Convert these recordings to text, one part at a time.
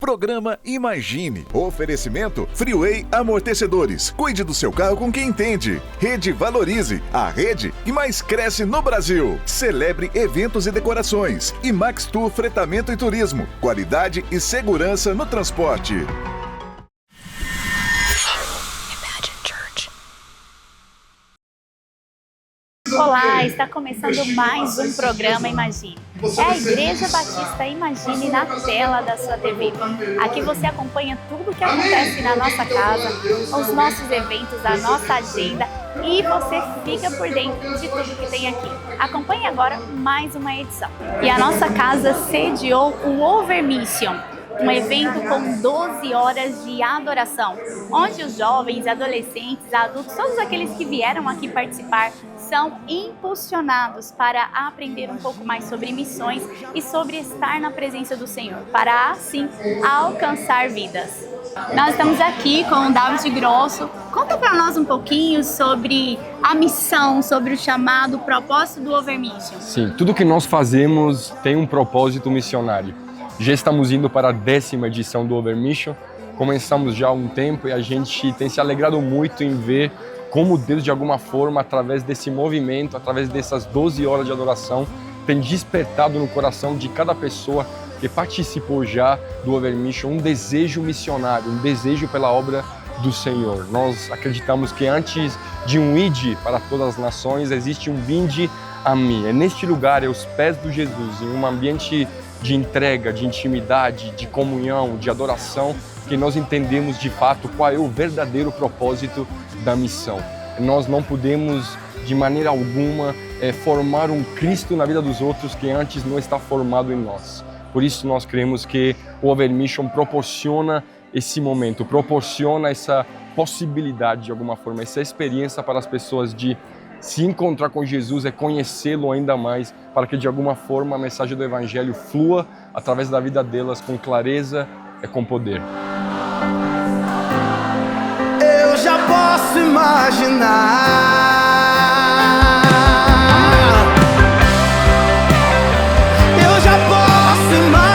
Programa Imagine. Oferecimento Freeway Amortecedores. Cuide do seu carro com quem entende. Rede Valorize. A rede que mais cresce no Brasil. Celebre eventos e decorações. E Max Tour Fretamento e Turismo. Qualidade e segurança no transporte. Olá, está começando mais um programa Imagine. É a Igreja Batista Imagine na tela da sua TV. Aqui você acompanha tudo o que acontece na nossa casa, os nossos eventos, a nossa agenda e você fica por dentro de tudo que tem aqui. Acompanhe agora mais uma edição. E a nossa casa sediou o Over Mission, um evento com 12 horas de adoração, onde os jovens, adolescentes, adultos, todos aqueles que vieram aqui participar, são impulsionados para aprender um pouco mais sobre missões e sobre estar na presença do Senhor, para assim alcançar vidas. Nós estamos aqui com o David Grosso. Conta para nós um pouquinho sobre a missão, sobre o chamado, o propósito do Over Mission. Sim, tudo que nós fazemos tem um propósito missionário. Já estamos indo para a 10ª edição do Over Mission. Começamos já há um tempo e a gente tem se alegrado muito em ver como Deus, de alguma forma, através desse movimento, através dessas 12 horas de adoração, tem despertado no coração de cada pessoa que participou já do Over Mission um desejo missionário, um desejo pela obra do Senhor. Nós acreditamos que antes de um ide para todas as nações, existe um vinde a mim. É neste lugar, é aos pés de Jesus, em um ambiente de entrega, de intimidade, de comunhão, de adoração, que nós entendemos de fato qual é o verdadeiro propósito da missão. Nós não podemos de maneira alguma formar um Cristo na vida dos outros que antes não está formado em nós. Por isso nós cremos que o Over Mission proporciona esse momento, proporciona essa possibilidade de alguma forma, essa experiência para as pessoas de se encontrar com Jesus, é conhecê-lo ainda mais, para que de alguma forma a mensagem do Evangelho flua através da vida delas com clareza e com poder. Eu já posso imaginar. Eu já posso imaginar.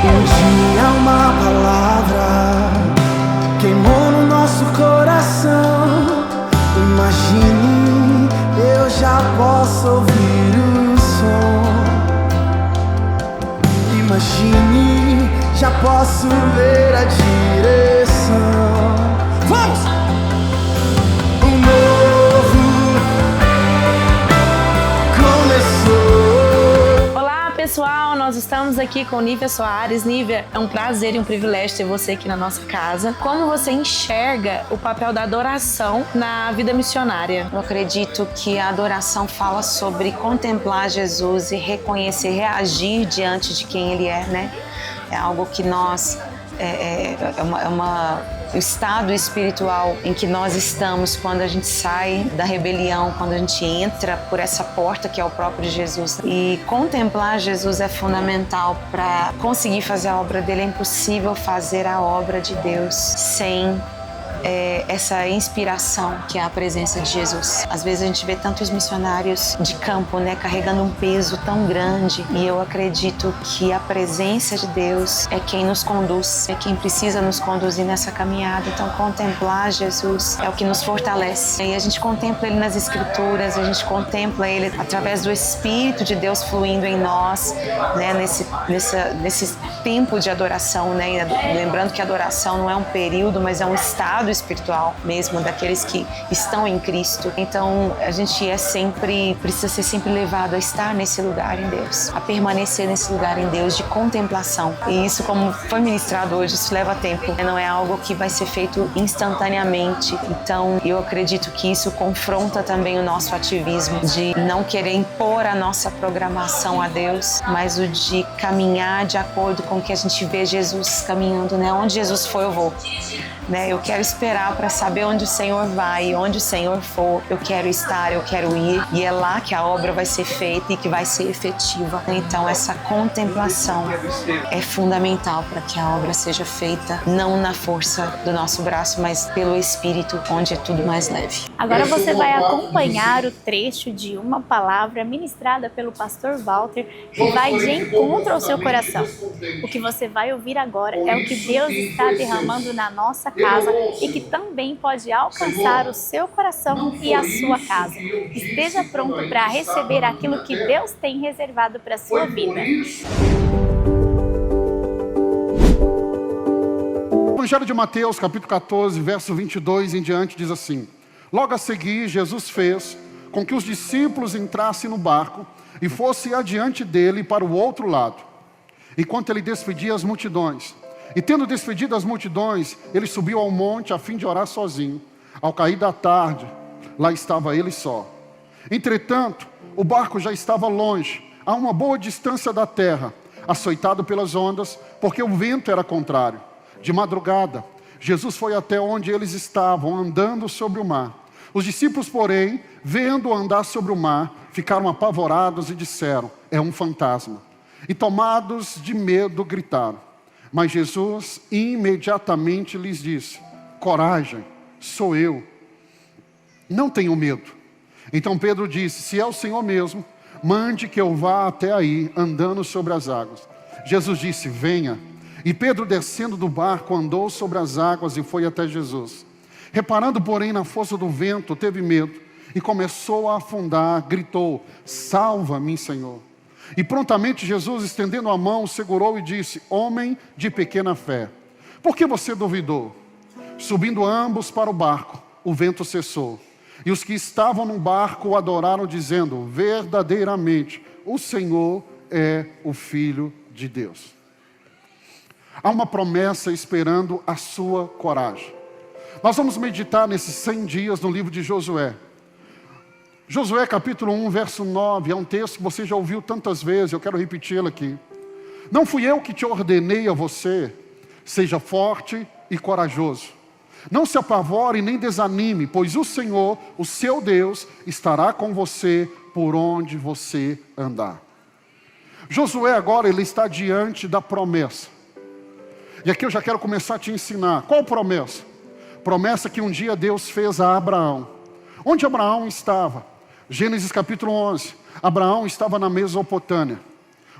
Um dia uma palavra queimou no nosso coração. Imagine, eu já posso ouvir o som. Imagine, já posso ver a direção. Vamos! Um novo começou. Olá pessoal, nós estamos aqui com Nívia Soares. Nívia, é um prazer e um privilégio ter você aqui na nossa casa. Como você enxerga o papel da adoração na vida missionária? Eu acredito que a adoração fala sobre contemplar Jesus e reconhecer, reagir diante de quem Ele é, né? É algo que nós... o estado espiritual em que nós estamos quando a gente sai da rebelião, quando a gente entra por essa porta que é o próprio Jesus. E contemplar Jesus é fundamental para conseguir fazer a obra dele. É impossível fazer a obra de Deus sem essa inspiração que é a presença de Jesus. Às vezes a gente vê tantos missionários de campo, né, carregando um peso tão grande, e eu acredito que a presença de Deus é quem nos conduz, é quem precisa nos conduzir nessa caminhada. Então contemplar Jesus é o que nos fortalece. E a gente contempla Ele nas Escrituras, a gente contempla Ele através do Espírito de Deus fluindo em nós, né, nesse tempo de adoração, né? Lembrando que a adoração não é um período, mas é um estado espiritual mesmo, daqueles que estão em Cristo. Então a gente precisa ser sempre levado a estar nesse lugar em Deus, a permanecer nesse lugar em Deus de contemplação. E isso, como foi ministrado hoje, isso leva tempo, não é algo que vai ser feito instantaneamente. Então eu acredito que isso confronta também o nosso ativismo de não querer impor a nossa programação a Deus, mas o de caminhar de acordo com o que a gente vê Jesus caminhando, né? Onde Jesus foi, eu vou. né? Eu quero esperar para saber onde o Senhor vai, onde o Senhor for, eu quero estar, eu quero ir, e é lá que a obra vai ser feita e que vai ser efetiva. Então essa contemplação é fundamental para que a obra seja feita, não na força do nosso braço, mas pelo Espírito, onde é tudo mais leve. Agora você vai acompanhar o trecho de uma palavra ministrada pelo pastor Walter, que vai de encontro ao seu coração. O que você vai ouvir agora é o que Deus está derramando na nossa casa e que também pode alcançar o seu coração e a sua casa. Esteja pronto para receber aquilo que Deus tem reservado para a sua vida. O Evangelho de Mateus, capítulo 14, verso 22 em diante, diz assim: logo a seguir, Jesus fez com que os discípulos entrassem no barco e fossem adiante dele para o outro lado, enquanto ele despedia as multidões. E tendo despedido as multidões, ele subiu ao monte a fim de orar sozinho. Ao cair da tarde, lá estava ele só. Entretanto, o barco já estava longe, a uma boa distância da terra, açoitado pelas ondas, porque o vento era contrário. De madrugada, Jesus foi até onde eles estavam, andando sobre o mar. Os discípulos, porém, vendo-o andar sobre o mar, ficaram apavorados e disseram: é um fantasma. E tomados de medo, gritaram. Mas Jesus imediatamente lhes disse: coragem, sou eu, não tenham medo. Então Pedro disse: se é o Senhor mesmo, mande que eu vá até aí, andando sobre as águas. Jesus disse: venha. E Pedro, descendo do barco, andou sobre as águas e foi até Jesus. Reparando, porém, na força do vento, teve medo e começou a afundar, gritou: salva-me, Senhor. E prontamente Jesus, estendendo a mão, segurou e disse: homem de pequena fé, por que você duvidou? Subindo ambos para o barco, o vento cessou. E os que estavam no barco o adoraram, dizendo: verdadeiramente, o Senhor é o Filho de Deus. Há uma promessa esperando a sua coragem. Nós vamos meditar nesses 100 dias no livro de Josué. Josué capítulo 1, verso 9, é um texto que você já ouviu tantas vezes, eu quero repeti-lo aqui. Não fui eu que te ordenei a você, seja forte e corajoso. Não se apavore nem desanime, pois o Senhor, o seu Deus, estará com você por onde você andar. Josué agora, ele está diante da promessa. E aqui eu já quero começar a te ensinar. Qual promessa? Promessa que um dia Deus fez a Abraão. Onde Abraão estava? Gênesis capítulo 11. Abraão estava na Mesopotâmia,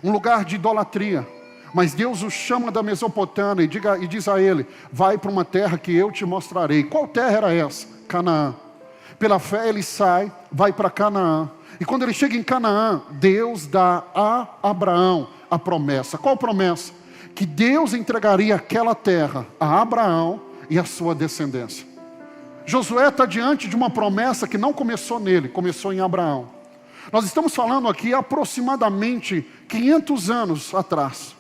um lugar de idolatria. Mas Deus o chama da Mesopotâmia e diz a ele: vai para uma terra que eu te mostrarei. Qual terra era essa? Canaã. Pela fé ele sai, vai para Canaã. E quando ele chega em Canaã, Deus dá a Abraão a promessa. Qual promessa? Que Deus entregaria aquela terra a Abraão e a sua descendência. Josué está diante de uma promessa que não começou nele, começou em Abraão. Nós estamos falando aqui aproximadamente 500 anos atrás.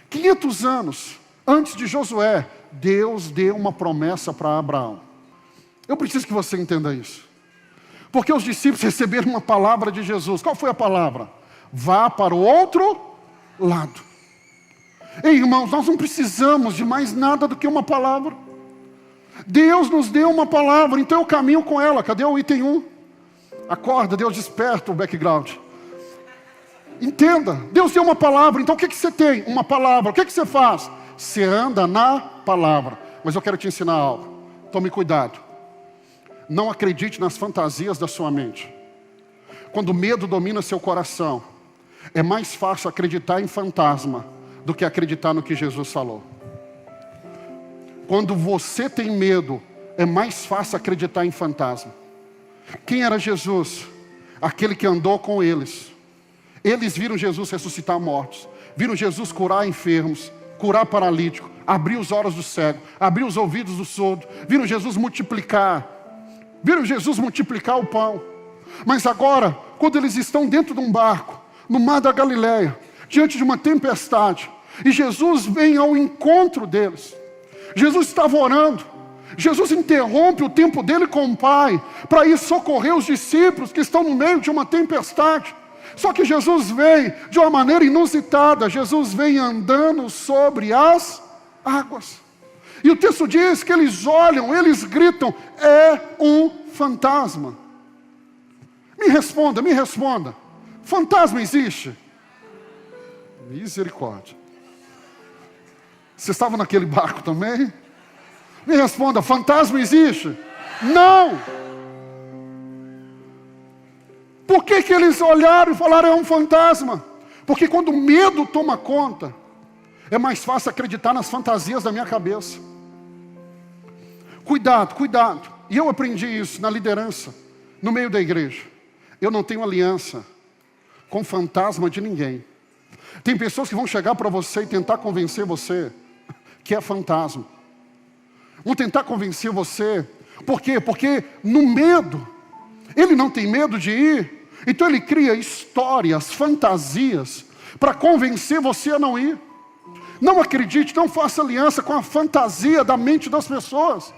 500 anos antes de Josué, Deus deu uma promessa para Abraão. Eu preciso que você entenda isso. Porque os discípulos receberam uma palavra de Jesus. Qual foi a palavra? Vá para o outro lado. Ei, irmãos, nós não precisamos de mais nada do que uma palavra. Deus nos deu uma palavra, então eu caminho com ela. Cadê o item 1? Acorda, Deus desperta o background. Entenda, Deus deu uma palavra, então o que você tem? Uma palavra. O que você faz? Você anda na palavra. Mas eu quero te ensinar algo. Tome cuidado. Não acredite nas fantasias da sua mente. Quando o medo domina seu coração, é mais fácil acreditar em fantasma do que acreditar no que Jesus falou. Quando você tem medo, é mais fácil acreditar em fantasma. Quem era Jesus? Aquele que andou com eles. Eles viram Jesus ressuscitar mortos, viram Jesus curar enfermos, curar paralítico, abrir os olhos do cego, abrir os ouvidos do surdo, viram Jesus multiplicar o pão. Mas agora, quando eles estão dentro de um barco, no mar da Galileia, diante de uma tempestade, e Jesus vem ao encontro deles. Jesus estava orando. Jesus interrompe o tempo dele com o Pai para ir socorrer os discípulos que estão no meio de uma tempestade. Só que Jesus vem de uma maneira inusitada. Jesus vem andando sobre as águas. E o texto diz que eles olham, eles gritam, é um fantasma. Me responda. Fantasma existe? Misericórdia. Você estava naquele barco também? Me responda, fantasma existe? Não! Por que eles olharam e falaram é um fantasma? Porque quando o medo toma conta, é mais fácil acreditar nas fantasias da minha cabeça. Cuidado. E eu aprendi isso na liderança, no meio da igreja. Eu não tenho aliança com fantasma de ninguém. Tem pessoas que vão chegar para você e tentar convencer você que é fantasma. Vão tentar convencer você. Por quê? Porque no medo, ele não tem medo de ir. Então ele cria histórias, fantasias, para convencer você a não ir. Não acredite, não faça aliança com a fantasia da mente das pessoas.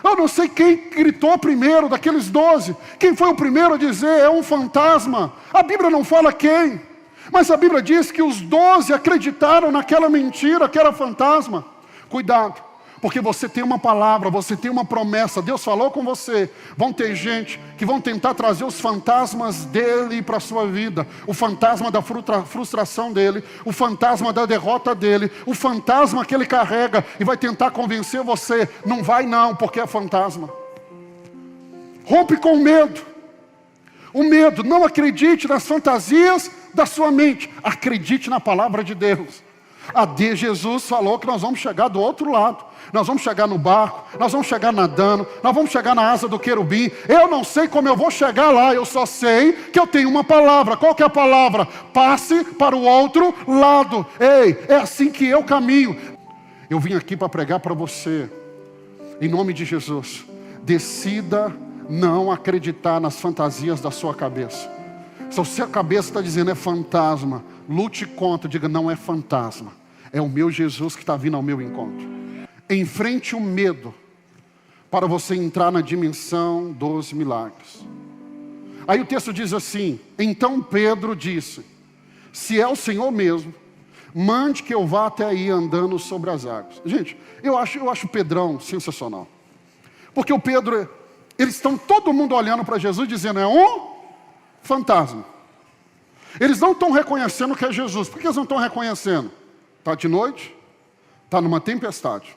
Eu não sei quem gritou primeiro daqueles 12. Quem foi o primeiro a dizer é um fantasma? A Bíblia não fala quem. Mas a Bíblia diz que os 12 acreditaram naquela mentira que era fantasma. Cuidado, porque você tem uma palavra, você tem uma promessa. Deus falou com você. Vão ter gente que vão tentar trazer os fantasmas dele para a sua vida. O fantasma da frustração dele, o fantasma da derrota dele, o fantasma que ele carrega e vai tentar convencer você. Não vai não, porque é fantasma. Rompe com o medo. O medo, não acredite nas fantasias da sua mente. Acredite na palavra de Deus. Jesus falou que nós vamos chegar do outro lado. Nós vamos chegar no barco, nós vamos chegar nadando, nós vamos chegar na asa do querubim. Eu não sei como eu vou chegar lá, eu só sei que eu tenho uma palavra. Qual que é a palavra? Passe para o outro lado. Ei, é assim que eu caminho. Eu vim aqui para pregar para você, em nome de Jesus. Decida não acreditar nas fantasias da sua cabeça. Se a sua cabeça está dizendo é fantasma, lute contra, diga não é fantasma. É o meu Jesus que está vindo ao meu encontro. Enfrente o medo para você entrar na dimensão dos milagres. Aí o texto diz assim: então Pedro disse, se é o Senhor mesmo, mande que eu vá até aí andando sobre as águas. Gente, eu acho o Pedrão sensacional. Porque o Pedro, eles estão todo mundo olhando para Jesus dizendo é um fantasma. Eles não estão reconhecendo que é Jesus. Por que eles não estão reconhecendo? Está de noite, está numa tempestade.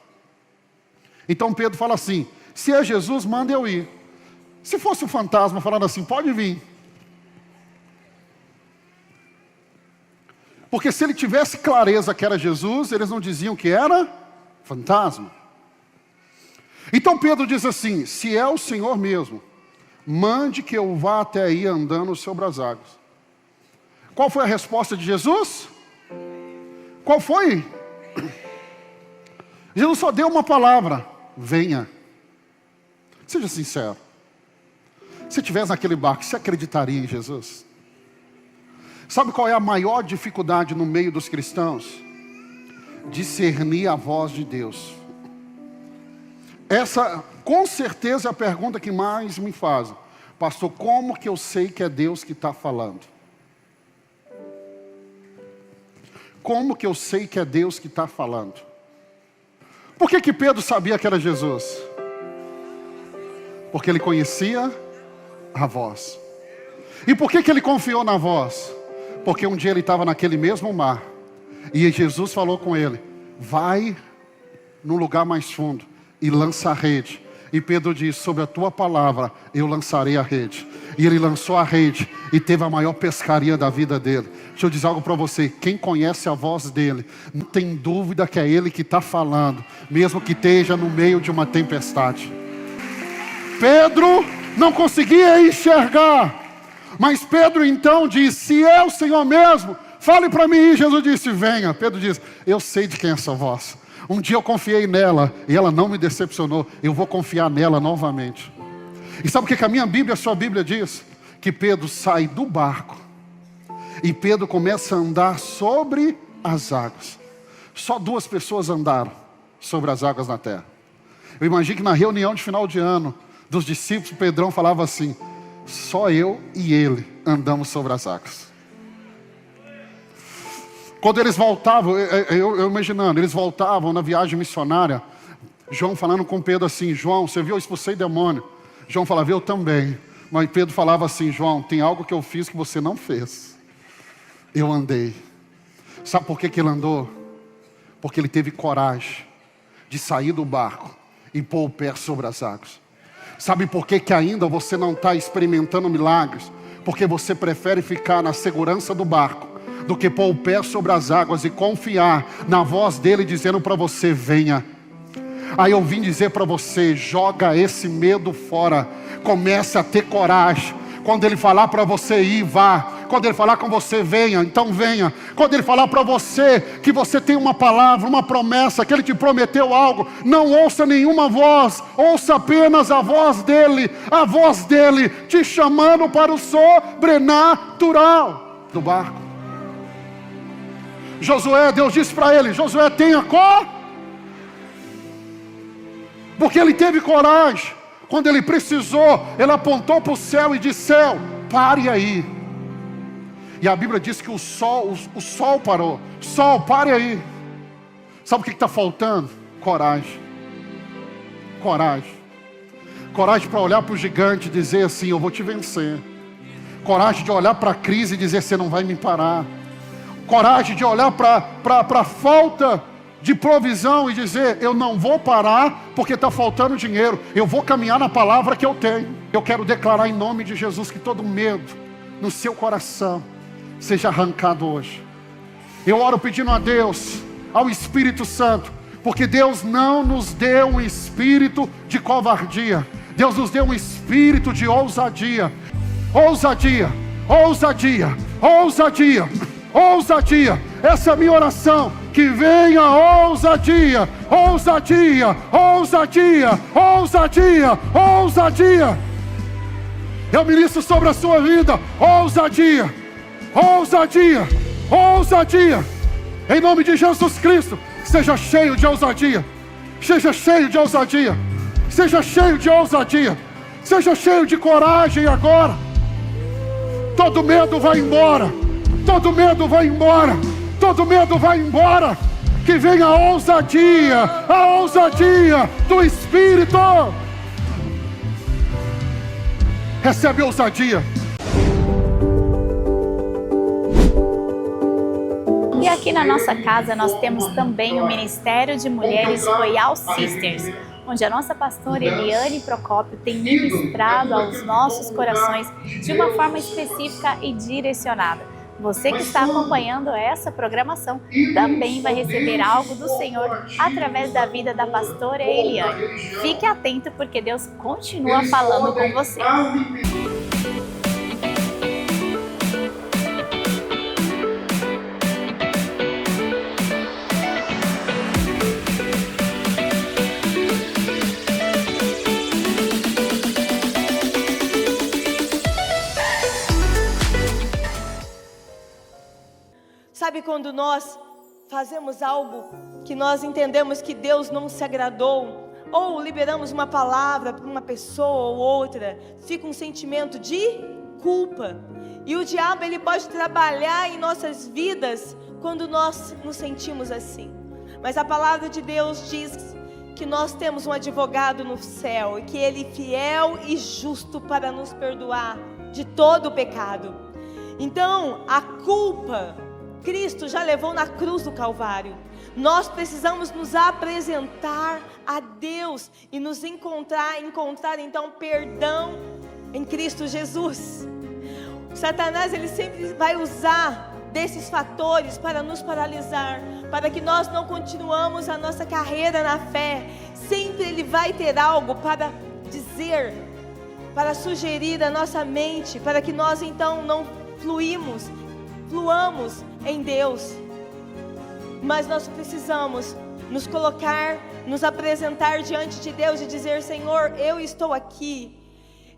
Então Pedro fala assim, se é Jesus, manda eu ir. Se fosse um fantasma falando assim, pode vir. Porque se ele tivesse clareza que era Jesus, eles não diziam que era fantasma. Então Pedro diz assim, se é o Senhor mesmo, mande que eu vá até aí andando sobre as águas. Qual foi a resposta de Jesus? Qual foi? Jesus só deu uma palavra, venha. Seja sincero. Se estivesse naquele barco, você acreditaria em Jesus? Sabe qual é a maior dificuldade no meio dos cristãos? Discernir a voz de Deus. Essa, com certeza, é a pergunta que mais me fazem. Pastor, como que eu sei que é Deus que está falando? Como que eu sei que é Deus que está falando? Por que Pedro sabia que era Jesus? Porque ele conhecia a voz. E por que ele confiou na voz? Porque um dia ele estava naquele mesmo mar. E Jesus falou com ele, vai num lugar mais fundo e lança a rede. E Pedro disse, sobre a tua palavra eu lançarei a rede. E ele lançou a rede e teve a maior pescaria da vida dele. Deixa eu dizer algo para você, quem conhece a voz dele, não tem dúvida que é ele que está falando, mesmo que esteja no meio de uma tempestade. Pedro não conseguia enxergar, mas Pedro então disse, se é o Senhor mesmo, fale para mim. E Jesus disse, venha. Pedro disse, eu sei de quem é essa voz. Um dia eu confiei nela e ela não me decepcionou. Eu vou confiar nela novamente. E sabe o que a minha Bíblia, a sua Bíblia diz? Que Pedro sai do barco e Pedro começa a andar sobre as águas. Só 2 pessoas andaram sobre as águas na terra. Eu imagino que na reunião de final de ano dos discípulos, Pedrão falava assim, só eu e ele andamos sobre as águas. Quando eles voltavam, eu imaginando, eles voltavam na viagem missionária, João falando com Pedro assim: João, você viu, eu expulsei demônio. João falava: eu também. Mas Pedro falava assim: João, tem algo que eu fiz que você não fez. Eu andei. Sabe por que ele andou? Porque ele teve coragem de sair do barco e pôr o pé sobre as águas. Sabe por que ainda você não está experimentando milagres? Porque você prefere ficar na segurança do barco do que pôr o pé sobre as águas e confiar na voz dele dizendo para você: venha. Aí eu vim dizer para você: joga esse medo fora, comece a ter coragem. Quando ele falar para você ir, vá. Quando ele falar com você, venha, então venha. Quando ele falar para você que você tem uma palavra, uma promessa, que ele te prometeu algo, não ouça nenhuma voz, ouça apenas a voz dele te chamando para o sobrenatural do barco. Josué, Deus disse para ele: Josué, tenha porque ele teve coragem. Quando ele precisou, ele apontou para o céu e disse: céu, pare aí. E a Bíblia diz que o sol parou. Sol, pare aí. Sabe o que está faltando? Coragem. Coragem. Coragem para olhar para o gigante e dizer assim: eu vou te vencer. Coragem de olhar para a crise e dizer: você não vai me parar. Coragem de olhar para a falta de provisão e dizer: eu não vou parar porque está faltando dinheiro. Eu vou caminhar na palavra que eu tenho. Eu quero declarar em nome de Jesus que todo medo no seu coração seja arrancado hoje. Eu oro pedindo a Deus, ao Espírito Santo, porque Deus não nos deu um espírito de covardia. Deus nos deu um espírito de ousadia. Ousadia, ousadia, ousadia, ousadia. Essa é a minha oração. Que venha ousadia, ousadia, ousadia, ousadia, ousadia. Eu ministro sobre a sua vida ousadia, ousadia, ousadia. Em nome de Jesus Cristo, seja cheio de ousadia. Seja cheio de ousadia. Seja cheio de ousadia. Seja cheio de coragem agora. Todo medo vai embora. Todo medo vai embora. Todo medo vai embora. Que venha a ousadia do Espírito. Recebe ousadia. E aqui na nossa casa nós temos também o Ministério de Mulheres Royal Sisters, onde a nossa pastora Eliane Procópio tem ministrado aos nossos corações de uma forma específica e direcionada. Você que está acompanhando essa programação também vai receber algo do Senhor através da vida da pastora Eliane. Fique atento porque Deus continua falando com você. Sabe quando nós fazemos algo que nós entendemos que Deus não se agradou, ou liberamos uma palavra para uma pessoa ou outra, fica um sentimento de culpa. E o diabo ele pode trabalhar em nossas vidas quando nós nos sentimos assim. Mas a palavra de Deus diz que nós temos um advogado no céu e que ele é fiel e justo para nos perdoar de todo o pecado. Então, a culpa Cristo já levou na cruz do Calvário. Nós precisamos nos apresentar a Deus e nos encontrar então perdão em Cristo Jesus. Satanás ele sempre vai usar desses fatores para nos paralisar, para que nós não continuamos a nossa carreira na fé. Sempre ele vai ter algo para dizer, para sugerir a nossa mente, para que nós então não fluamos em Deus. Mas nós precisamos nos colocar, nos apresentar diante de Deus e dizer: Senhor, eu estou aqui,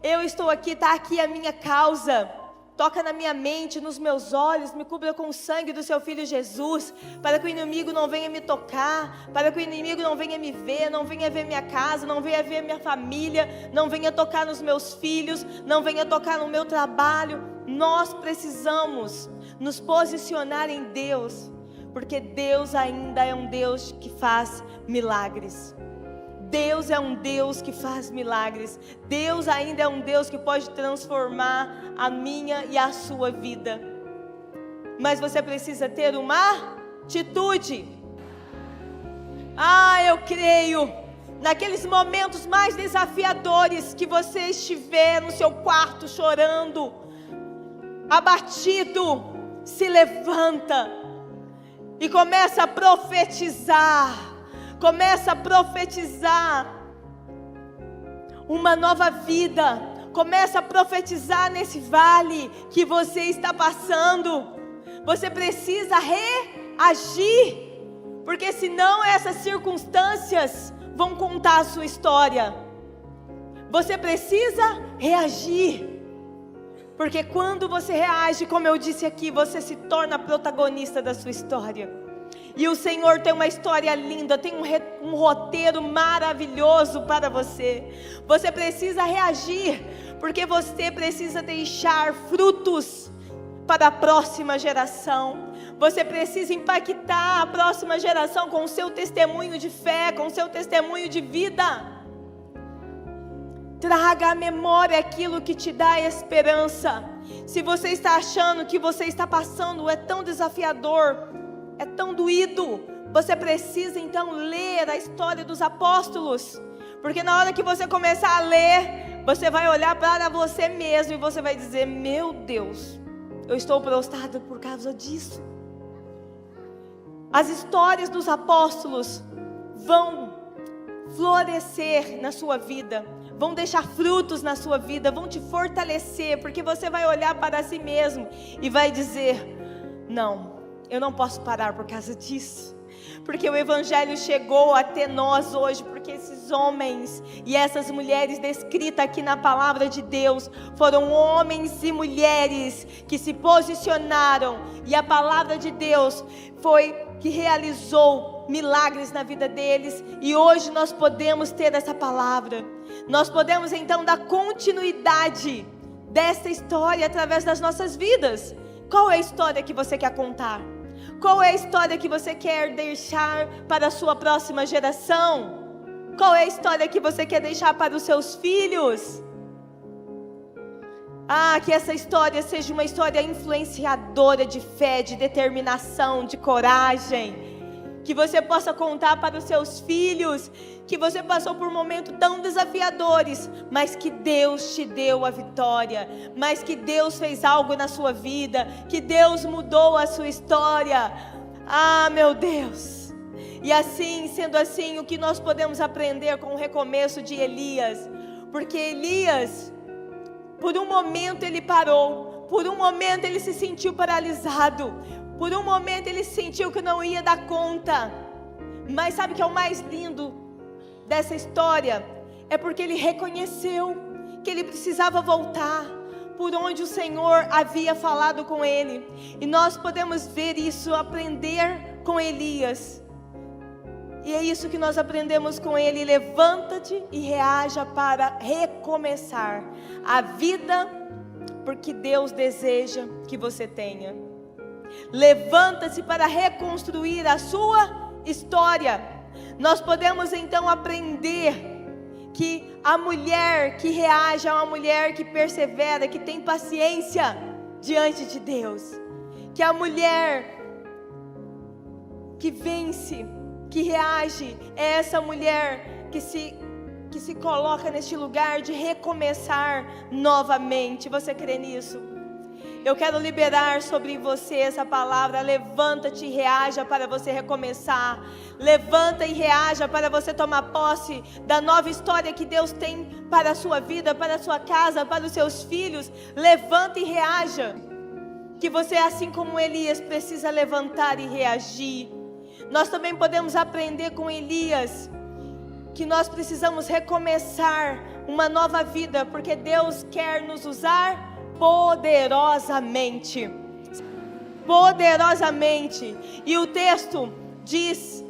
está aqui a minha causa. Toca na minha mente, nos meus olhos, me cubra com o sangue do seu Filho Jesus, para que o inimigo não venha me tocar, para que o inimigo não venha me ver, não venha ver minha casa, não venha ver minha família, não venha tocar nos meus filhos, não venha tocar no meu trabalho. Nós precisamos nos posicionar em Deus, porque Deus ainda é um Deus que faz milagres. Deus é um Deus que faz milagres. Deus ainda é um Deus que pode transformar a minha e a sua vida. Mas você precisa ter uma atitude. Eu creio, naqueles momentos mais desafiadores que você estiver no seu quarto chorando, abatido, se levanta e começa a profetizar. Começa a profetizar uma nova vida. Começa a profetizar nesse vale que você está passando. Você precisa reagir, porque senão essas circunstâncias vão contar a sua história. Você precisa reagir, porque quando você reage, como eu disse aqui, você se torna protagonista da sua história. E o Senhor tem uma história linda, tem um roteiro maravilhoso para você. Você precisa reagir, porque você precisa deixar frutos para a próxima geração. Você precisa impactar a próxima geração com o seu testemunho de fé, com o seu testemunho de vida. Traga à memória aquilo que te dá esperança. Se você está achando que você está passando é tão desafiador, é tão doído, você precisa então ler a história dos apóstolos, porque na hora que você começar a ler, você vai olhar para você mesmo e você vai dizer: meu Deus, eu estou prostrado por causa disso. As histórias dos apóstolos vão florescer na sua vida, vão deixar frutos na sua vida, vão te fortalecer, porque você vai olhar para si mesmo e vai dizer: não, eu não posso parar por causa disso, porque o Evangelho chegou até nós hoje, porque esses homens e essas mulheres descritas aqui na palavra de Deus foram homens e mulheres que se posicionaram, e a palavra de Deus foi que realizou milagres na vida deles, e hoje nós podemos ter essa palavra. Nós podemos então dar continuidade dessa história através das nossas vidas. Qual é a história que você quer contar? Qual é a história que você quer deixar para a sua próxima geração? Qual é a história que você quer deixar para os seus filhos? Que essa história seja uma história influenciadora de fé, de determinação, de coragem. Que você possa contar para os seus filhos que você passou por momentos tão desafiadores, mas que Deus te deu a vitória, mas que Deus fez algo na sua vida, que Deus mudou a sua história. Meu Deus! E assim, sendo assim, o que nós podemos aprender com o recomeço de Elias? Porque Elias, por um momento ele parou, por um momento ele se sentiu paralisado, por um momento ele sentiu que não ia dar conta. Mas sabe o que é o mais lindo dessa história? É porque ele reconheceu que ele precisava voltar por onde o Senhor havia falado com ele. E nós podemos ver isso, aprender com Elias. E é isso que nós aprendemos com ele: levanta-te e reaja para recomeçar a vida, porque Deus deseja que você tenha. Levanta-se para reconstruir a sua história. Nós podemos então aprender que a mulher que reage é uma mulher que persevera, que tem paciência diante de Deus. Que a mulher que vence, que reage, é essa mulher que se coloca neste lugar de recomeçar novamente. Você crê nisso? Eu quero liberar sobre você essa palavra: levanta-te e reaja para você recomeçar. Levanta e reaja para você tomar posse da nova história que Deus tem para a sua vida, para a sua casa, para os seus filhos. Levanta e reaja. Que você, assim como Elias, precisa levantar e reagir. Nós também podemos aprender com Elias que nós precisamos recomeçar uma nova vida, porque Deus quer nos usar poderosamente. Poderosamente. E o texto diz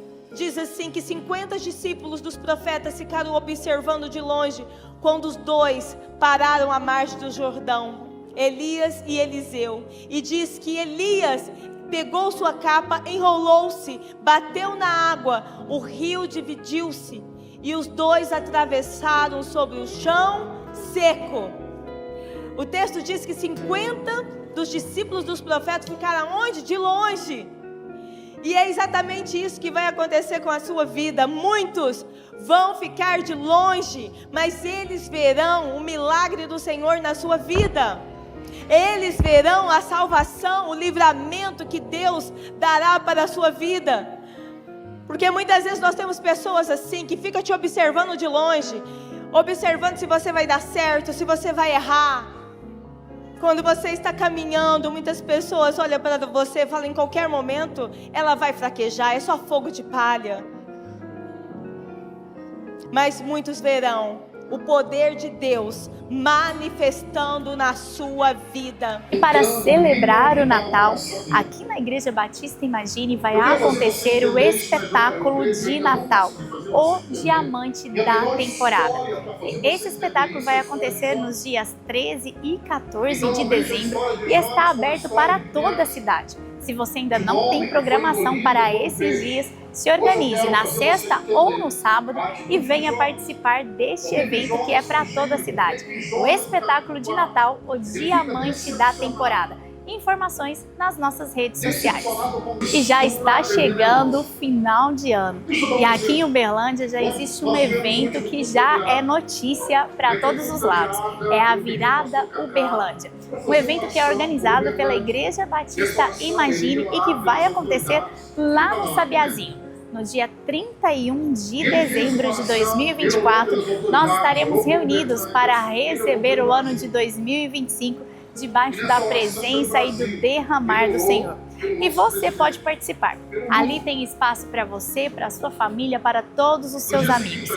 assim, que 50 discípulos dos profetas ficaram observando de longe quando os dois pararam à margem do Jordão, Elias e Eliseu. E diz que Elias pegou sua capa, enrolou-se, bateu na água, o rio dividiu-se e os dois atravessaram sobre o chão seco. O texto diz que 50 dos discípulos dos profetas ficaram onde? De longe. E é exatamente isso que vai acontecer com a sua vida. Muitos vão ficar de longe, mas eles verão o milagre do Senhor na sua vida. Eles verão a salvação, o livramento que Deus dará para a sua vida. Porque muitas vezes nós temos pessoas assim, que ficam te observando de longe, observando se você vai dar certo, se você vai errar. Quando você está caminhando, muitas pessoas olham para você e falam, em qualquer momento ela vai fraquejar, é só fogo de palha. Mas muitos verão o poder de Deus manifestando na sua vida. E para celebrar o Natal, aqui na Igreja Batista Imagine vai acontecer o espetáculo de Natal, o Diamante da Temporada. Esse espetáculo vai acontecer nos dias 13 e 14 de dezembro e está aberto para toda a cidade. Se você ainda não tem programação para esses dias, se organize na sexta ou no sábado e venha participar deste evento que é para toda a cidade. O espetáculo de Natal, o Diamante da Temporada. Informações nas nossas redes sociais. E já está chegando o final de ano. E aqui em Uberlândia já existe um evento que já é notícia para todos os lados. É a Virada Uberlândia. Um evento que é organizado pela Igreja Batista Imagine e que vai acontecer lá no Sabiazinho. No dia 31 de dezembro de 2024, nós estaremos reunidos para receber o ano de 2025 debaixo da presença e do derramar do Senhor. E você pode participar. Ali tem espaço para você, para a sua família, para todos os seus amigos.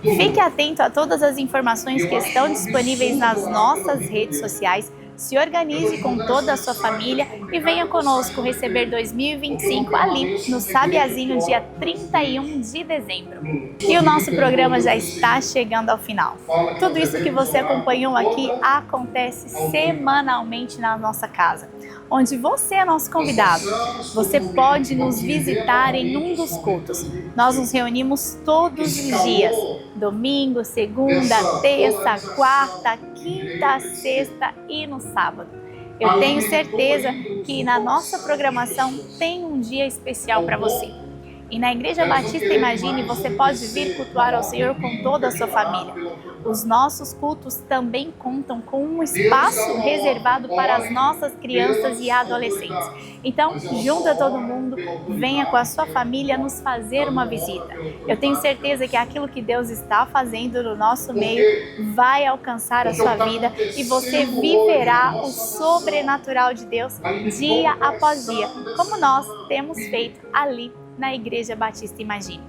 Fique atento a todas as informações que estão disponíveis nas nossas redes sociais. Se organize com toda a sua família e venha conosco receber 2025 ali no Sabiazinho, dia 31 de dezembro. E o nosso programa já está chegando ao final. Tudo isso que você acompanhou aqui acontece semanalmente na nossa casa, onde você é nosso convidado. Você pode nos visitar em um dos cultos. Nós nos reunimos todos os dias, domingo, segunda, terça, quarta, quinta, sexta e no sábado. Eu tenho certeza que na nossa programação tem um dia especial para você. E na Igreja Batista Imagine você pode vir cultuar ao Senhor com toda a sua família. Os nossos cultos também contam com um espaço reservado para as nossas crianças e adolescentes. Então, junta todo mundo, venha com a sua família nos fazer uma visita. Eu tenho certeza que aquilo que Deus está fazendo no nosso meio vai alcançar a sua vida e você viverá o sobrenatural de Deus dia após dia, como nós temos feito ali na Igreja Batista Imagine.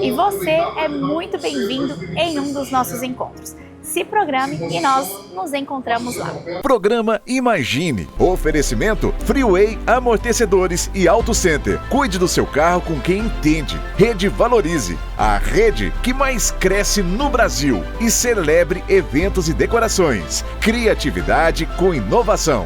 E você é muito bem-vindo em um dos nossos encontros. Se programe e nós nos encontramos lá. Programa Imagine. Oferecimento Freeway Amortecedores e Auto Center. Cuide do seu carro com quem entende. Rede Valorize, a rede que mais cresce no Brasil. E celebre eventos e decorações. Criatividade com inovação.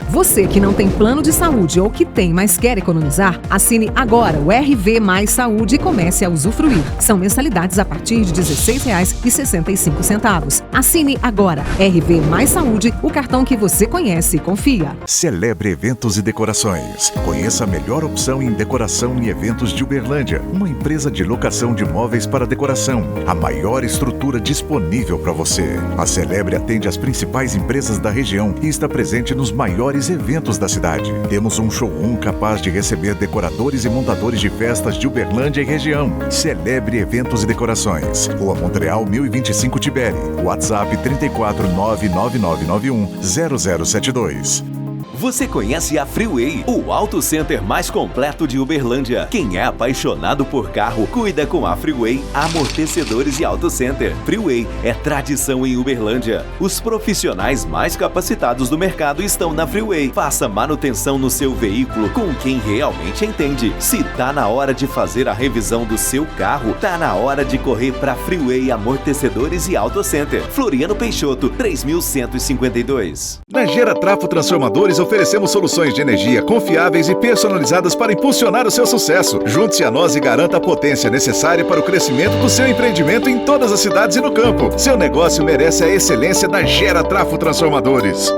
Você que não tem plano de saúde ou que tem, mas quer economizar, assine agora o RV Mais Saúde e comece a usufruir. São mensalidades a partir de R$ 16,65. Assine agora. RV Mais Saúde, o cartão que você conhece e confia. Celebre eventos e decorações. Conheça a melhor opção em decoração e eventos de Uberlândia. Uma empresa de locação de móveis para decoração. A maior estrutura disponível para você. A Celebre atende as principais empresas da região e está presente nos maiores eventos da cidade. Temos um showroom capaz de receber decoradores e montadores de festas de Uberlândia e região. Celebre eventos e decorações. Rua Montreal 1025 Tibere. WhatsApp 34999910072. Você conhece a Freeway, o auto center mais completo de Uberlândia. Quem é apaixonado por carro, cuida com a Freeway Amortecedores e Auto Center. Freeway é tradição em Uberlândia. Os profissionais mais capacitados do mercado estão na Freeway. Faça manutenção no seu veículo com quem realmente entende. Se tá na hora de fazer a revisão do seu carro, tá na hora de correr para Freeway Amortecedores e Auto Center. Floriano Peixoto, 3152. Na Gera Trafo Transformadores oferecemos soluções de energia confiáveis e personalizadas para impulsionar o seu sucesso. Junte-se a nós e garanta a potência necessária para o crescimento do seu empreendimento em todas as cidades e no campo. Seu negócio merece a excelência da Gera Trafo Transformadores.